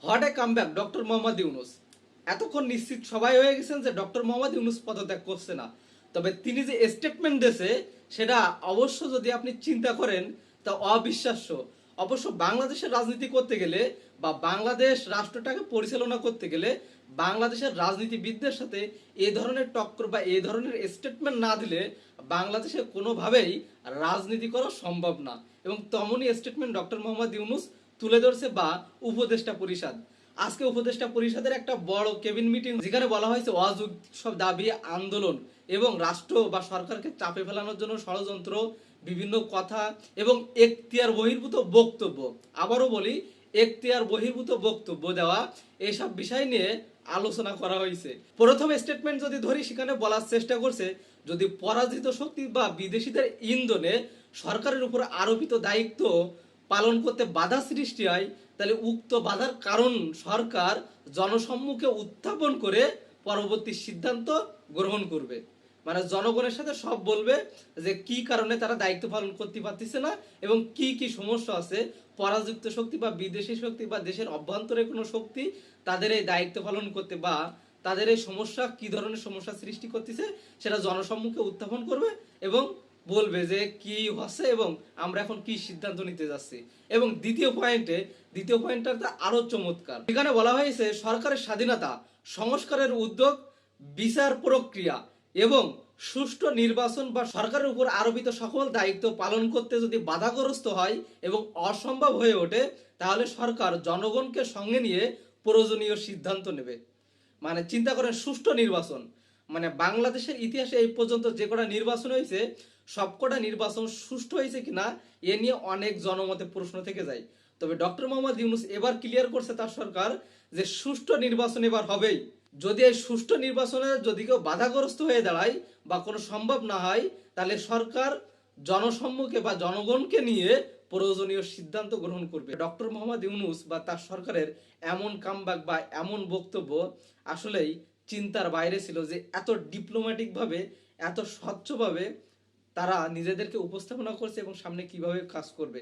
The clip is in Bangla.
What a comeback doctor Mohammad Yunus. এতক্ষণ নিশ্চিত সবাই হয়ে গেছেন যে ডক্টর মোহাম্মদ ইউনূস পদত্যাগ করছে না, তবে তিনি যে স্টেটমেন্ট দিয়েছে সেটা অবশ্য যদি আপনি চিন্তা করেন তা অবিশ্বাস্য। অবশ্য বাংলাদেশের রাজনীতি করতে গেলে বা বাংলাদেশ রাষ্ট্রটাকে পরিচালনা করতে গেলে বাংলাদেশের রাজনীতিবিদদের সাথে এই ধরনের টক্কর বা এই ধরনের স্টেটমেন্ট না দিলে বাংলাদেশে কোনোভাবেই রাজনীতি করা সম্ভব না। এবং তেমনই স্টেটমেন্ট ডক্টর মোহাম্মদ ইউনূস তুলে ধরছে বা উপদেষ্টা পরিষদ। আজকে উপদেষ্টা পরিষদের একটা বড় কেবিন মিটিং, যেখানে বলা হয়েছে অযুগ সব দাবি আন্দোলন এবং রাষ্ট্র বা সরকারকে চাপে ফেলানোর জন্য ষড়যন্ত্র, বিভিন্ন কথা এবং এখতিয়ার বহির্ভূত বক্তব্য, আবারও বলি এখতিয়ার বহির্ভূত বক্তব্য দেওয়া, এইসব বিষয় নিয়ে আলোচনা করা হয়েছে। প্রথম স্টেটমেন্ট যদি ধরি, সেখানে বলার চেষ্টা করছে যদি পরাজিত শক্তি বা বিদেশিদের ইন্ধনে সরকারের উপর আরোপিত দায়িত্ব পালন করতে বাধা সৃষ্টি হয়, তাহলে উক্ত বাধার কারণ সরকার জনসম্মুখে উত্থাপন করে পরবর্তী সিদ্ধান্ত গ্রহণ করবে। মানে জনগণের সাথে সব বলবে যে কি কারণে তারা দায়িত্ব পালন করতে পারতেছে না এবং কি কি সমস্যা আছে। পরাজিত শক্তি বা বিদেশি শক্তি বা দেশের অভ্যন্তরে কোনো শক্তি তাদের এই দায়িত্ব পালন করতে বা তাদের এই সমস্যা কি ধরনের সমস্যা সৃষ্টি করতেছে সেটা জনসম্মুখে উত্থাপন করবে এবং বলবে যে কি হচ্ছে এবং আমরা এখন কি সিদ্ধান্ত নিতে যাচ্ছি। এবং দ্বিতীয় পয়েন্টটা আরো চমৎকার। এখানে বলা হয়েছে সরকারের স্বাধীনতা, সংস্কারের উদ্যোগ, বিচার প্রক্রিয়া এবং সুষ্ঠু নির্বাচন বা সরকারের উপর আরোপিত সকল দায়িত্ব পালন করতে যদি বাধাগ্রস্ত হয় এবং অসম্ভব হয়ে ওঠে, তাহলে সরকার জনগণকে সঙ্গে নিয়ে প্রয়োজনীয় সিদ্ধান্ত নেবে। মানে চিন্তা করেন, সুষ্ঠু নির্বাচন মানে বাংলাদেশের ইতিহাসে এই পর্যন্ত যে কটা নির্বাচন হয়েছে সবকটা নির্বাচন সুষ্ঠু হয়েছে কিনা এ নিয়ে অনেক জনমতে প্রশ্ন থেকে যায়। তবে ডক্টর মোহাম্মদ ইউনূস এবার ক্লিয়ার করছে তার সরকার যে সুষ্ঠু নির্বাচন এবার হবেই। যদি এই সুষ্ঠু নির্বাচনে যদি কেউ বাধাগ্রস্ত হয়ে দাঁড়ায় বা কোনো সম্ভব না হয়, তাহলে সরকার জনসম্মুখে বা জনগণকে নিয়ে প্রয়োজনীয় সিদ্ধান্ত গ্রহণ করবে। ডক্টর মোহাম্মদ ইউনূস বা তার সরকারের এমন কামব্যাক বা এমন বক্তব্য আসলেই চিন্তার বাইরে ছিল, যে এত ডিপ্লোম্যাটিক ভাবে, এত স্বচ্ছভাবে তারা নিজেদেরকে উপস্থাপনা করছে এবং সামনে কিভাবে কাজ করবে।